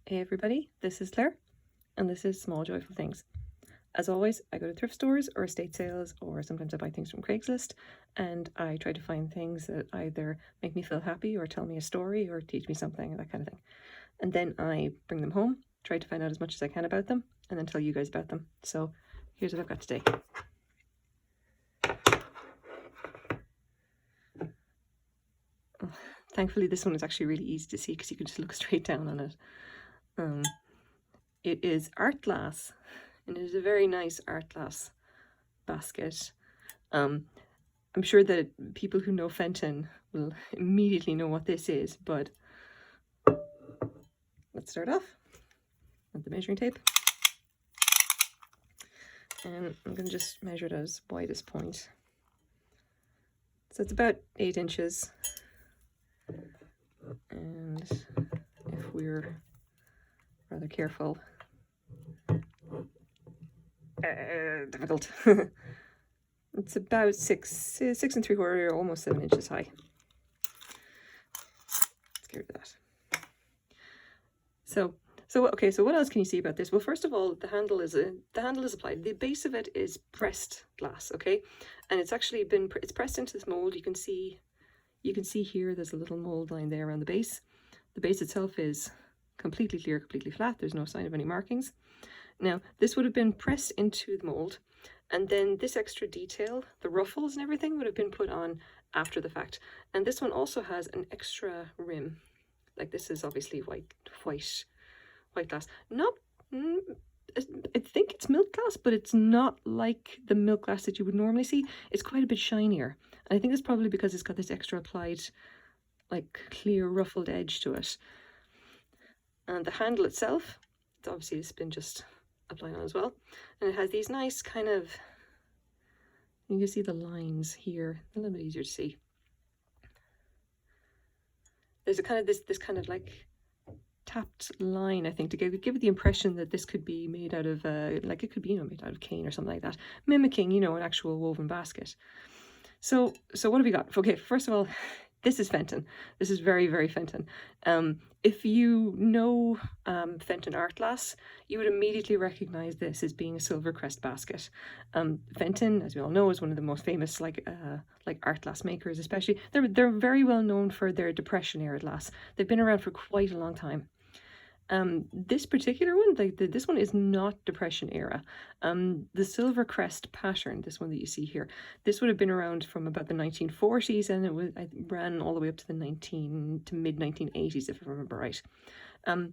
Hey everybody, this is Claire, and this is Small Joyful Things. As always, I go to thrift stores or estate sales, or sometimes I buy things from Craigslist, and I try to find things that either make me feel happy or tell me a story or teach me something, that kind of thing. And then I bring them home, try to find out as much as I can about them, and then tell you guys about them. So here's what I've got today. Thankfully, this one is actually really easy to see because you can just look straight down on it. It is art glass, and it is a very nice art glass basket. I'm sure that people who know Fenton will immediately know what this is, but let's start off with the measuring tape. And I'm going to just measure it as widest point. So it's about 8 inches. And if we're rather careful, difficult. It's about 6 3/4, almost 7 inches high. Let's get rid of that. So what else can you see about this? Well, first of all, the handle is applied. The base of it is pressed glass, okay, and it's actually it's pressed into this mold. You can see here there's a little mold line there around the base. The base itself is completely clear, completely flat. There's no sign of any markings. Now, this would have been pressed into the mold, and then this extra detail, the ruffles and everything, would have been put on after the fact. And this one also has an extra rim. Like, this is obviously white glass. Not, I think it's milk glass, but it's not like the milk glass that you would normally see. It's quite a bit shinier. And I think it's probably because it's got this extra applied, like, clear ruffled edge to it. And the handle itself, it's obviously it's been just applied on as well. And it has these nice kind of, you can see the lines here, a little bit easier to see. There's a kind of this kind of like tapped line, I think, to give it the impression that this could be made out of like it could be, made out of cane or something like that, mimicking, an actual woven basket. So what have we got? Okay, first of all, this is Fenton. This is very, very Fenton. If you know Fenton art glass, you would immediately recognize this as being a silver Crest basket. Fenton, as we all know, is one of the most famous like art glass makers. Especially, they're very well known for their Depression era glass. They've been around for quite a long time. This particular one, this one is not Depression era. The silver Crest pattern, this one that you see here, this would have been around from about the 1940s, and it ran all the way up to the mid 1980s, if I remember right.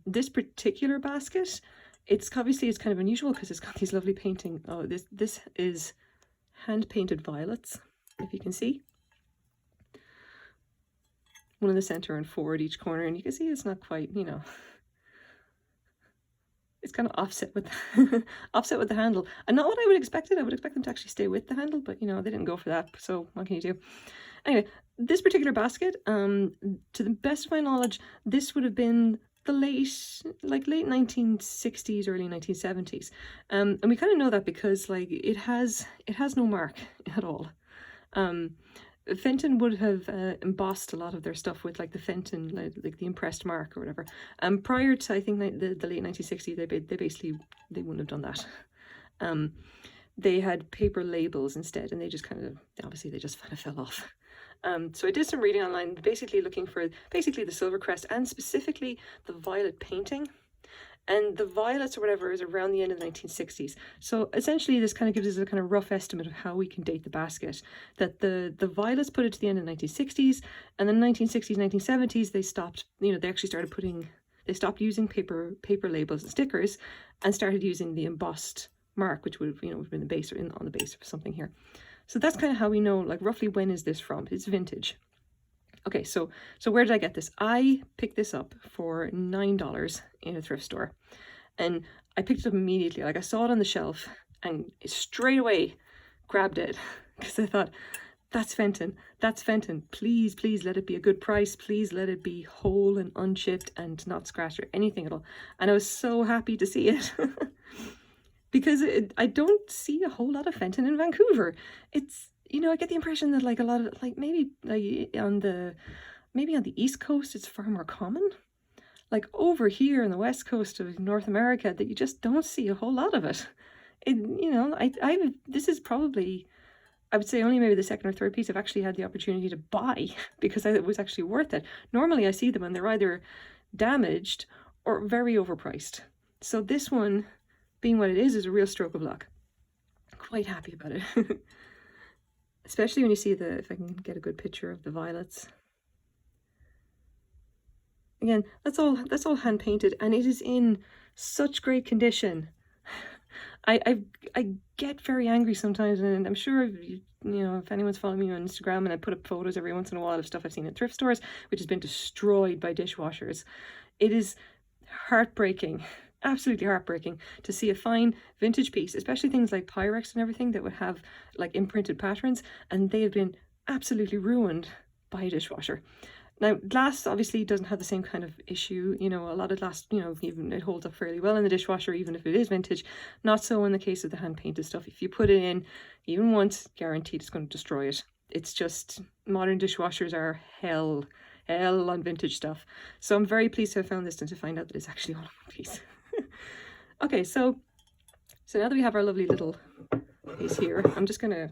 This particular basket, it's kind of unusual because it's got these lovely painting. Oh, this is hand painted violets, if you can see. One in the center and 4 at each corner, and you can see it's not quite, it's kind of offset with the handle, and not what I would expect it. I would expect them to actually stay with the handle, but they didn't go for that. So what can you do? Anyway, this particular basket, to the best of my knowledge, this would have been the late 1960s, early 1970s, and we kind of know that because it has no mark at all. Fenton would have embossed a lot of their stuff with the Fenton, like the impressed mark or whatever. Prior to, I think, the late 1960s, they wouldn't have done that. They had paper labels instead, and they just kind of fell off. So I did some reading online, basically looking for the silver crest and specifically the violet painting. And the violets or whatever is around the end of the 1960s. So essentially this kind of gives us a kind of rough estimate of how we can date the basket. That the violets put it to the end of the 1960s, and then 1960s, 1970s, they stopped, they actually they stopped using paper labels and stickers and started using the embossed mark, which would have, would have been the base or on the base or something here. So that's kind of how we know, roughly when is this from. It's vintage. Okay, so where did I get this? I picked this up for $9 in a thrift store, and I picked it up immediately. I saw it on the shelf and straight away grabbed it because I thought, that's Fenton. Please let it be a good price. Please let it be whole and unchipped and not scratched or anything at all. And I was so happy to see it because I don't see a whole lot of Fenton in Vancouver. It's, I get the impression that a lot of maybe on the East Coast it's far more common. like over here in the west coast of North America, that you just don't see a whole lot of it. This is probably, I would say, only maybe the second or third piece I've actually had the opportunity to buy because it was actually worth it. Normally I see them and they're either damaged or very overpriced. So this one, being what it is a real stroke of luck. Quite happy about it. Especially when you see if I can get a good picture of the violets. Again, that's all hand painted, and it is in such great condition. I get very angry sometimes, and I'm sure if anyone's following me on Instagram, and I put up photos every once in a while of stuff I've seen at thrift stores, which has been destroyed by dishwashers. It is heartbreaking, absolutely heartbreaking, to see a fine vintage piece, especially things like Pyrex and everything that would have like imprinted patterns, and they have been absolutely ruined by a dishwasher. Now, glass obviously doesn't have the same kind of issue. A lot of glass, even it holds up fairly well in the dishwasher, even if it is vintage. Not so in the case of the hand-painted stuff. If you put it in, even once, guaranteed it's going to destroy it. It's just, modern dishwashers are hell on vintage stuff. So I'm very pleased to have found this and to find out that it's actually all in one piece. Okay, so now that we have our lovely little piece here, I'm just going to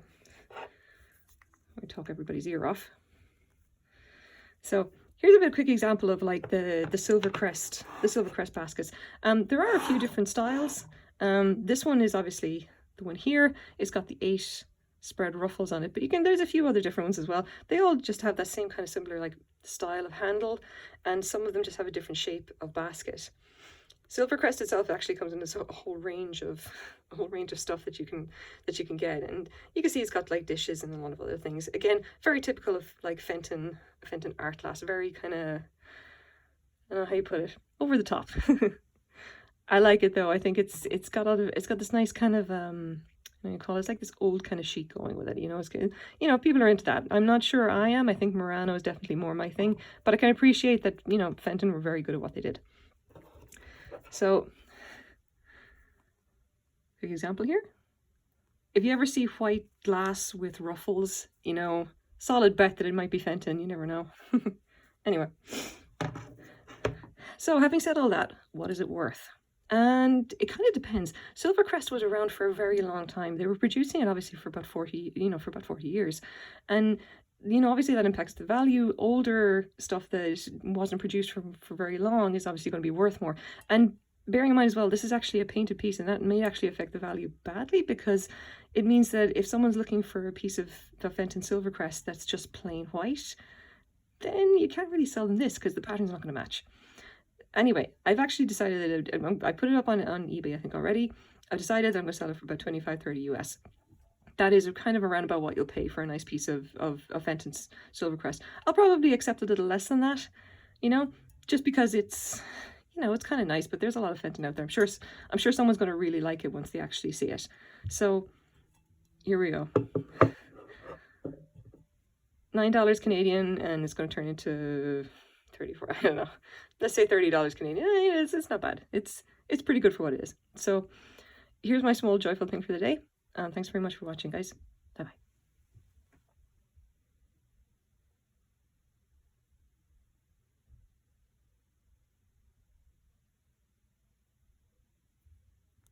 talk everybody's ear off. So here's a quick example of like the silver crest baskets. There are a few different styles. This one is obviously the one here. It's got the 8 spread ruffles on it, but there's a few other different ones as well. They all just have that same kind of similar like style of handle, and some of them just have a different shape of basket. Silver Crest itself actually comes in a whole range of stuff that you can get, and you can see it's got like dishes and a lot of other things. Again, very typical of like Fenton art glass. Very kind of, I don't know how you put it, over the top. I like it though. I think it's got this nice kind of what do you call it? It's like this old kind of chic going with it. It's good. People are into that. I'm not sure I am. I think Murano is definitely more my thing, but I can appreciate that Fenton were very good at what they did. So, quick example here. If you ever see white glass with ruffles, solid bet that it might be Fenton. You never know. Anyway. So, having said all that, what is it worth? And it kind of depends. Silver Crest was around for a very long time. They were producing it obviously for about 40 years. And obviously that impacts the value. Older stuff that wasn't produced for very long is obviously going to be worth more. And bearing in mind as well, this is actually a painted piece, and that may actually affect the value badly, because it means that if someone's looking for a piece of the Fenton Silver Crest that's just plain white, then you can't really sell them this because the pattern's not going to match. Anyway, I've actually decided that I put it up on eBay, I think, already. I've decided that I'm going to sell it for about 25-30 US. That is kind of around about what you'll pay for a nice piece of Fenton's Silver Crest. I'll probably accept a little less than that, just because it's, it's kind of nice, but there's a lot of Fenton out there. I'm sure someone's going to really like it once they actually see it. So here we go. $9 Canadian, and it's going to turn into 34. I don't know. Let's say $30 Canadian. It's not bad. It's pretty good for what it is. So here's my small joyful thing for the day. Thanks very much for watching, guys. Bye-bye.